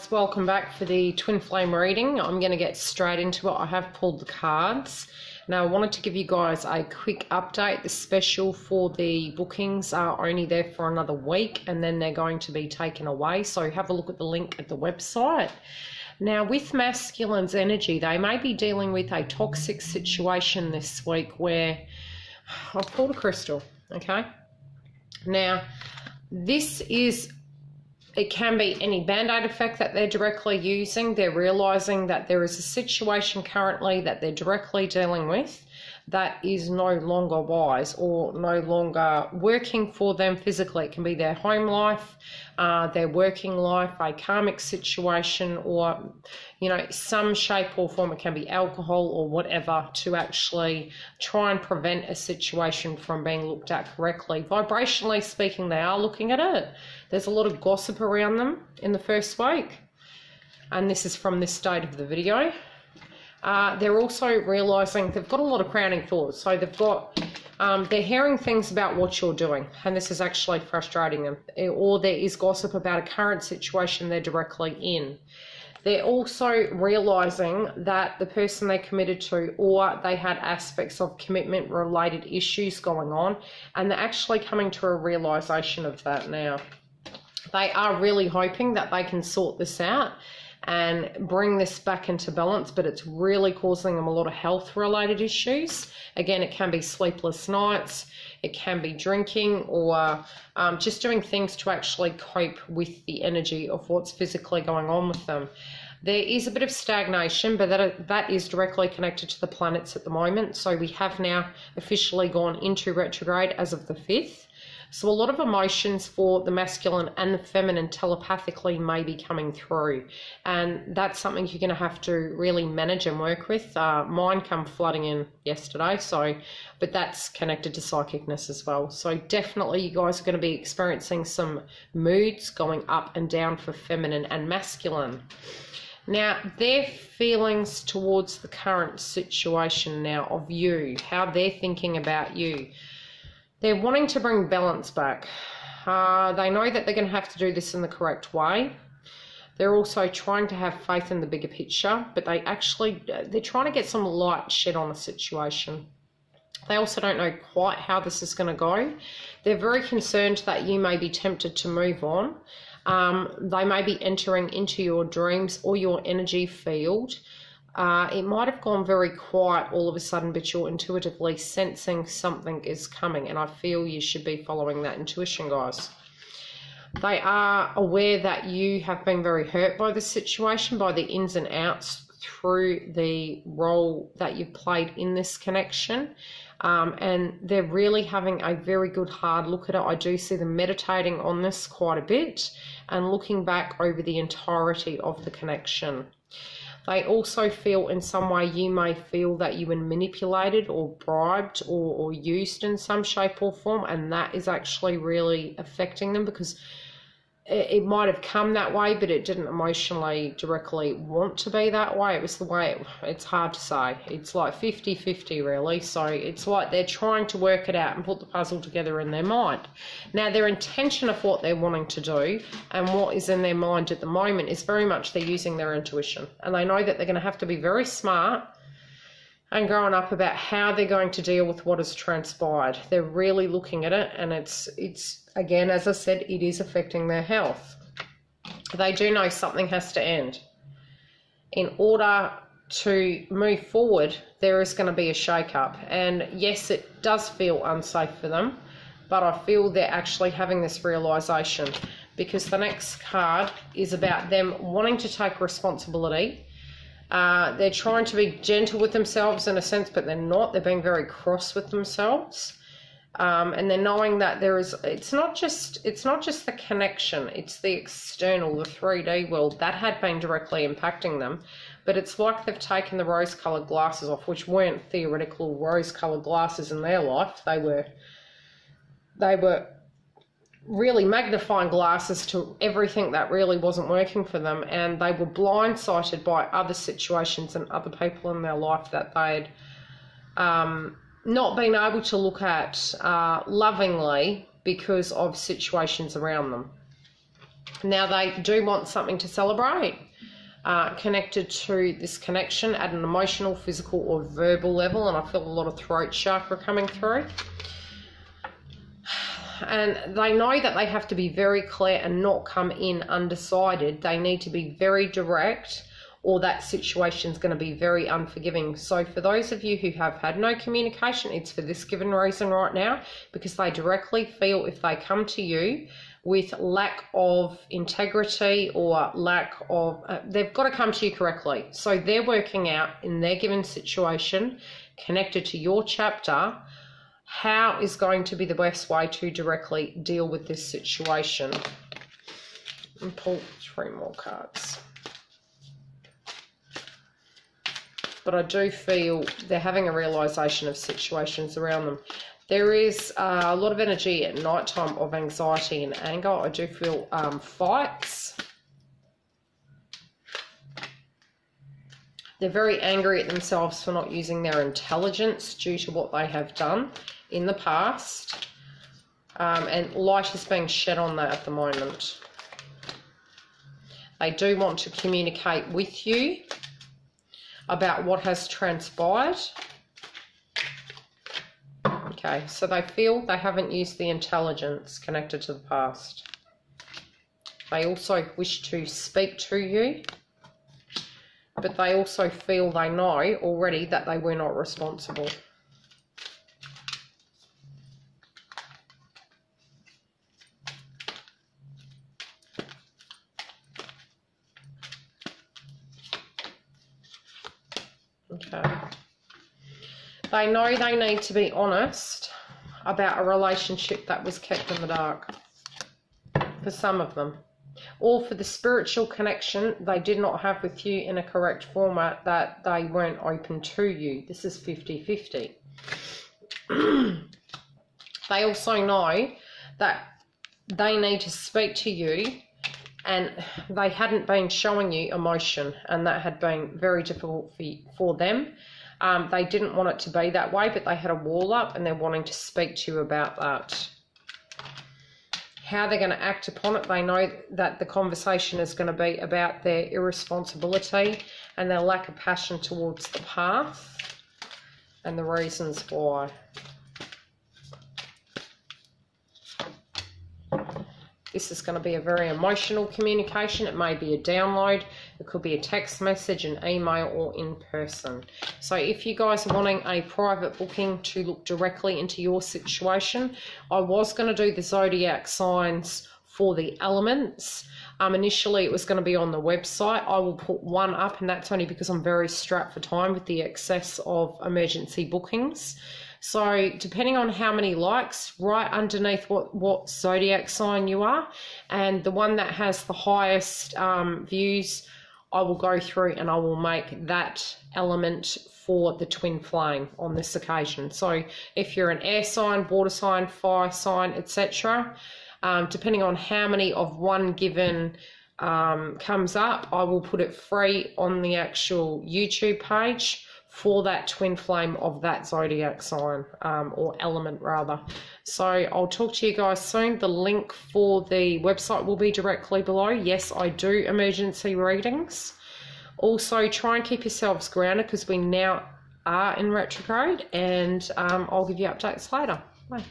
Welcome back for the twin flame reading. I'm going to get straight into it. I have pulled the cards. Now I wanted to give you guys a quick update. The special for the bookings are only there for another week and then they're going to be taken away. So have a look at the link at the website. Now with masculine's energy, they may be dealing with a toxic situation this week where I've pulled a crystal, okay? Now this is, it can be any band-aid effect that they're directly using. They're realizing that there is a situation currently that they're directly dealing with that is no longer wise or no longer working for them physically. It can be their home life, their working life, a karmic situation, or, you know, some shape or form. It can be alcohol or whatever, to actually try and prevent a situation from being looked at correctly. Vibrationally speaking, they are looking at it. There's a lot of gossip around them in the first week, and this is from this state of the video. They're also realizing they've got a lot of crowning thoughts. So they've got, they're hearing things about what you're doing, and this is actually frustrating them. Or there is gossip about a current situation they're directly in. They're also realizing that the person they committed to, or they had aspects of commitment related issues going on, and they're actually coming to a realization of that now. They are really hoping that they can sort this out and bring this back into balance, but it's really causing them a lot of health related issues. Again, it can be sleepless nights, it can be drinking, or just doing things to actually cope with the energy of what's physically going on with them. There is a bit of stagnation, but that is directly connected to the planets at the moment. So we have now officially gone into retrograde as of the 5th. So a lot of emotions for the masculine and the feminine telepathically may be coming through. And that's something you're going to have to really manage and work with. Mine come flooding in yesterday, but that's connected to psychicness as well. So definitely you guys are going to be experiencing some moods going up and down for feminine and masculine. Now, their feelings towards the current situation now of you, how they're thinking about you. They're wanting to bring balance back. They know that they're going to have to do this in the correct way. They're also trying to have faith in the bigger picture, but they're trying to get some light shed on the situation. They also don't know quite how this is going to go. They're very concerned that you may be tempted to move on. They may be entering into your dreams or your energy field. It might have gone very quiet all of a sudden, but you're intuitively sensing something is coming, and I feel you should be following that intuition, guys. They are aware that you have been very hurt by the situation, by the ins and outs through the role that you've played in this connection, and they're really having a very good hard look at it. I do see them meditating on this quite a bit and looking back over the entirety of the connection. They also feel in some way you may feel that you've been manipulated or bribed or used in some shape or form, and that is actually really affecting them, because it might have come that way, but it didn't emotionally directly want to be that way. It was the way, it's hard to say. It's like 50-50 really. So it's like they're trying to work it out and put the puzzle together in their mind. Now their intention of what they're wanting to do and what is in their mind at the moment is very much they're using their intuition. And they know that they're going to have to be very smart and growing up about how they're going to deal with what has transpired. They're really looking at it, and it's again, as I said, it is affecting their health. They do know something has to end. In order to move forward, there is going to be a shake-up. And yes, it does feel unsafe for them, but I feel they're actually having this realization, because the next card is about them wanting to take responsibility. They're trying to be gentle with themselves in a sense, but they're not. They're being very cross with themselves. And they're knowing that there is, it's not just the connection, it's the external, the 3D world that had been directly impacting them. But it's like they've taken the rose-coloured glasses off, which weren't theoretical rose-coloured glasses in their life. They were really magnifying glasses to everything that really wasn't working for them, and they were blindsided by other situations and other people in their life that they'd not been able to look at lovingly because of situations around them. Now they do want something to celebrate, connected to this connection at an emotional, physical or verbal level, and I feel a lot of throat chakra coming through. And they know that they have to be very clear and not come in undecided. They need to be very direct, or that situation is going to be very unforgiving. So for those of you who have had no communication, it's for this given reason right now, because they directly feel if they come to you with lack of integrity or lack of, they've got to come to you correctly. So they're working out in their given situation, connected to your chapter, how is going to be the best way to directly deal with this situation. And pull 3 more cards. But I do feel they're having a realisation of situations around them. There is a lot of energy at night time of anxiety and anger. I do feel fights. They're very angry at themselves for not using their intelligence due to what they have done in the past. And light is being shed on that at the moment. They do want to communicate with you about what has transpired. Okay, so they feel they haven't used the intelligence connected to the past. They also wish to speak to you, but they also feel they know already that they were not responsible. Okay. They know they need to be honest about a relationship that was kept in the dark, for some of them, or for the spiritual connection they did not have with you in a correct format, that they weren't open to you. This is 50-50. They also know that they need to speak to you, and they hadn't been showing you emotion, and that had been very difficult for them. They didn't want it to be that way, but they had a wall up and they're wanting to speak to you about that. How they're going to act upon it, they know that the conversation is going to be about their irresponsibility and their lack of passion towards the path and the reasons why. This is going to be a very emotional communication. It may be a download. It could be a text message, an email, or in person. So if you guys are wanting a private booking to look directly into your situation, I was going to do the zodiac signs for the elements. Initially, it was going to be on the website. I will put one up, and that's only because I'm very strapped for time with the excess of emergency bookings. So depending on how many likes, right underneath what zodiac sign you are, and the one that has the highest views, I will go through and I will make that element for the twin flame on this occasion. So if you're an air sign, water sign, fire sign, etc., depending on how many of one given comes up, I will put it free on the actual YouTube page for that twin flame of that zodiac sign, or element rather. So I'll talk to you guys soon. The link for the website will be directly below. Yes, I do emergency readings. Also, try and keep yourselves grounded because we now are in retrograde, and I'll give you updates later. Bye.